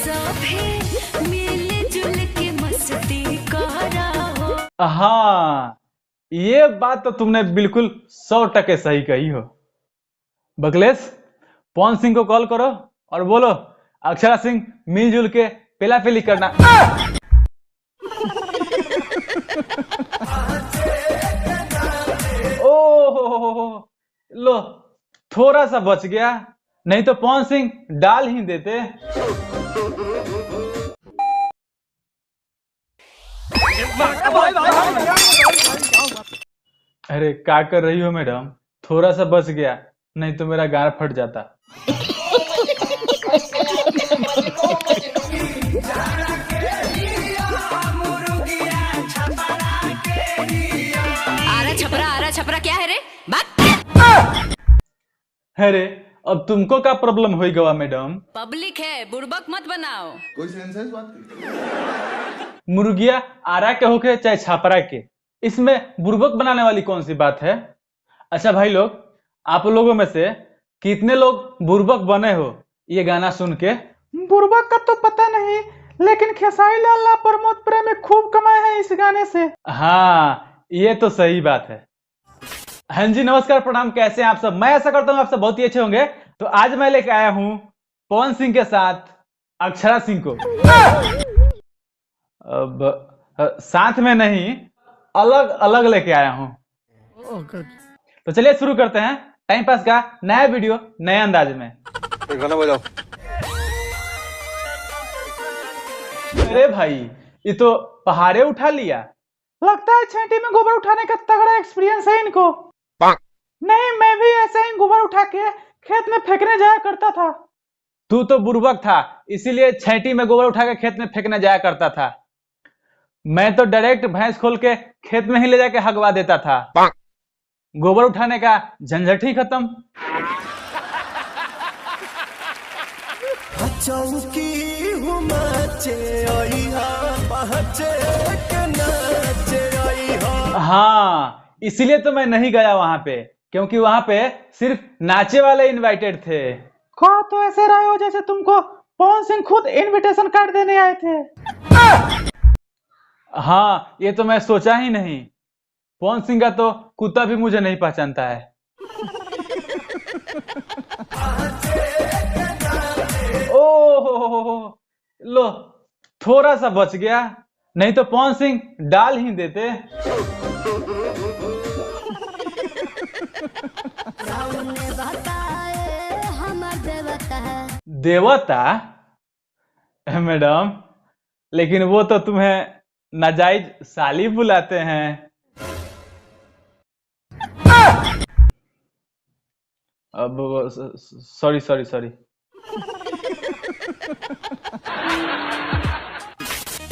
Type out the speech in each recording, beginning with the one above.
सभे मिलजुल के मस्ती करा हो। हाँ, ये बात तो तुमने बिल्कुल 100% सही कही हो। बकलेश, पवन सिंह को कॉल करो और बोलो अक्षरा सिंह मिलजुल के पेला पेली करना। ओहो, लो थोड़ा सा बच गया, नहीं तो पवन सिंह डाल ही देते। अरे क्या कर रही हो मैडम, थोड़ा सा बच गया, नहीं तो मेरा गाल फट जाता। आरा छपरा क्या है रे? अरे अब तुमको क्या प्रॉब्लम हो गवा मैडम? पब्लिक है, बुड़बक मत बनाओ। कोई सेंस है इस बात की? मुर्गिया आरा के होके चाहे छापरा के, इसमें बुड़बक बनाने वाली कौन सी बात है? अच्छा भाई लोग, आप लोगों में से कितने लोग बुड़बक बने हो ये गाना सुन के? बुड़बक का तो पता नहीं, लेकिन खेसारी लाल प्रमोद प्रेमी खूब कमाए हैं इस गाने से। हाँ, ये तो सही बात है। हाँ जी, नमस्कार, प्रणाम, कैसे हैं आप सब? मैं ऐसा करता हूँ आप सब बहुत ही अच्छे होंगे। तो आज मैं लेके आया हूँ पवन सिंह के साथ अक्षरा सिंह को। अब साथ में नहीं, अलग अलग लेके आया हूँ। तो चलिए शुरू करते हैं टाइम पास का नया वीडियो नए अंदाज में। गाना बजाओ। अरे भाई, ये तो पहाड़े उठा लिया, लगता है छेटी में गोबर उठाने का तगड़ा एक्सपीरियंस है इनको। नहीं, मैं भी ऐसे ही गोबर उठा के खेत में फेंकने जाया करता था। तू तो बुड़बक था, इसीलिए छेटी में गोबर उठा के खेत में फेंकने जाया करता था। मैं तो डायरेक्ट भैंस खोल के खेत में ही ले जाके हगवा देता था। गोबर उठाने का झंझट ही खत्म। हाँ, इसीलिए तो मैं नहीं गया वहां पे, क्योंकि वहां पे सिर्फ नाचे वाले इनवाइटेड थे। कहा तो ऐसे रहे हो जैसे तुमको पवन सिंह खुद इनविटेशन कार्ड देने आए थे। हाँ, ये तो मैं सोचा ही नहीं। पवन सिंह का तो कुत्ता भी मुझे नहीं पहचानता है। ओहो, लो थोड़ा सा बच गया, नहीं तो पवन सिंह डाल ही देते। देवता? मैडम, लेकिन वो तो तुम्हें नाजायज साली बुलाते हैं। अब सॉरी।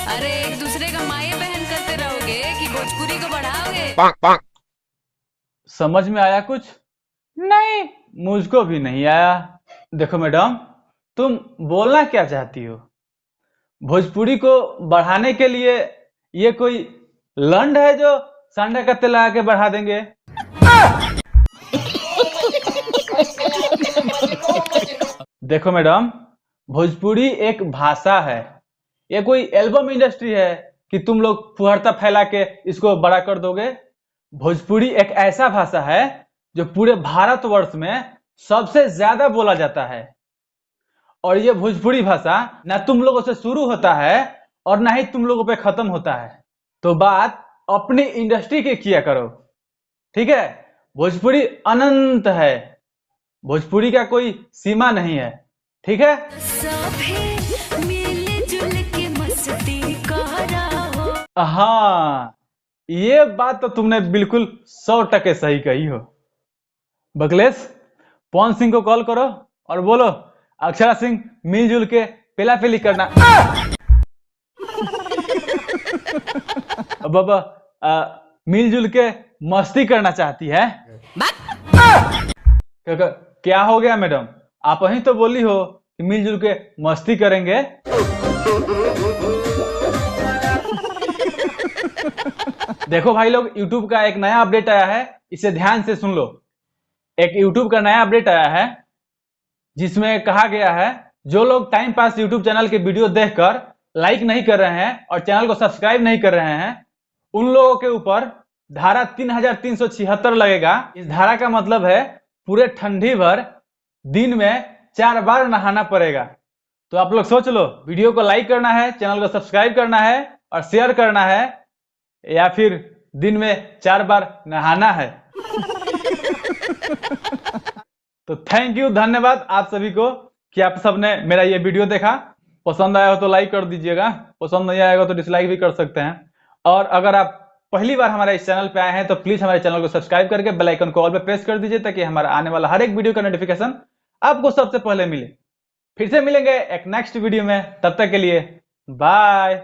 अरे एक दूसरे का माये बहन करते रहोगे कि भोजपुरी को बढ़ाओगे? समझ में आया कुछ? नहीं, मुझको भी नहीं आया। देखो मैडम, तुम बोलना क्या चाहती हो? भोजपुरी को बढ़ाने के लिए ये कोई लंड है जो सांडा का तेल लगा के बढ़ा देंगे? देखो मैडम, भोजपुरी एक भाषा है, ये कोई एल्बम इंडस्ट्री है कि तुम लोग फुहरता फैला के इसको बड़ा कर दोगे। भोजपुरी एक ऐसा भाषा है जो पूरे भारतवर्ष में सबसे ज्यादा बोला जाता है, और ये भोजपुरी भाषा ना तुम लोगों से शुरू होता है और ना ही तुम लोगों पे खत्म होता है। तो बात अपनी इंडस्ट्री की किया करो, ठीक है? भोजपुरी अनंत है, भोजपुरी का कोई सीमा नहीं है, ठीक है? सभे मिलजुल के मस्ती करा हो। हाँ, ये बात तो तुमने बिल्कुल 100% सही कही हो। बकलेश, पवन सिंह को कॉल करो और बोलो अक्षरा सिंह मिलजुल के पेला पेली करना। बाबा, मिलजुल के मस्ती करना चाहती है। क्या हो गया मैडम, आप ही तो बोली हो कि मिलजुल के मस्ती करेंगे। देखो भाई लोग, YouTube का एक नया अपडेट आया है, इसे ध्यान से सुन लो। एक YouTube का नया अपडेट आया है जिसमें कहा गया है जो लोग टाइम पास यूट्यूब चैनल के वीडियो देखकर लाइक नहीं कर रहे हैं और चैनल को सब्सक्राइब नहीं कर रहे हैं, उन लोगों के ऊपर धारा 3376 लगेगा। इस धारा का मतलब है पूरे ठंडी भर दिन में 4 बार नहाना पड़ेगा। तो आप लोग सोच लो, वीडियो को लाइक करना है, चैनल को सब्सक्राइब करना है और शेयर करना है, या फिर दिन में 4 बार नहाना है। तो थैंक यू, धन्यवाद आप सभी को कि आप सबने मेरा ये वीडियो देखा। पसंद आया हो तो लाइक कर दीजिएगा, पसंद नहीं आएगा तो डिसलाइक भी कर सकते हैं। और अगर आप पहली बार हमारे इस चैनल पे आए हैं तो प्लीज हमारे चैनल को सब्सक्राइब करके बेल आइकन को ऑल पे प्रेस कर दीजिए, ताकि हमारा आने वाला हर एक वीडियो का नोटिफिकेशन आपको सबसे पहले मिले। फिर से मिलेंगे एक नेक्स्ट वीडियो में, तब तक के लिए बाय।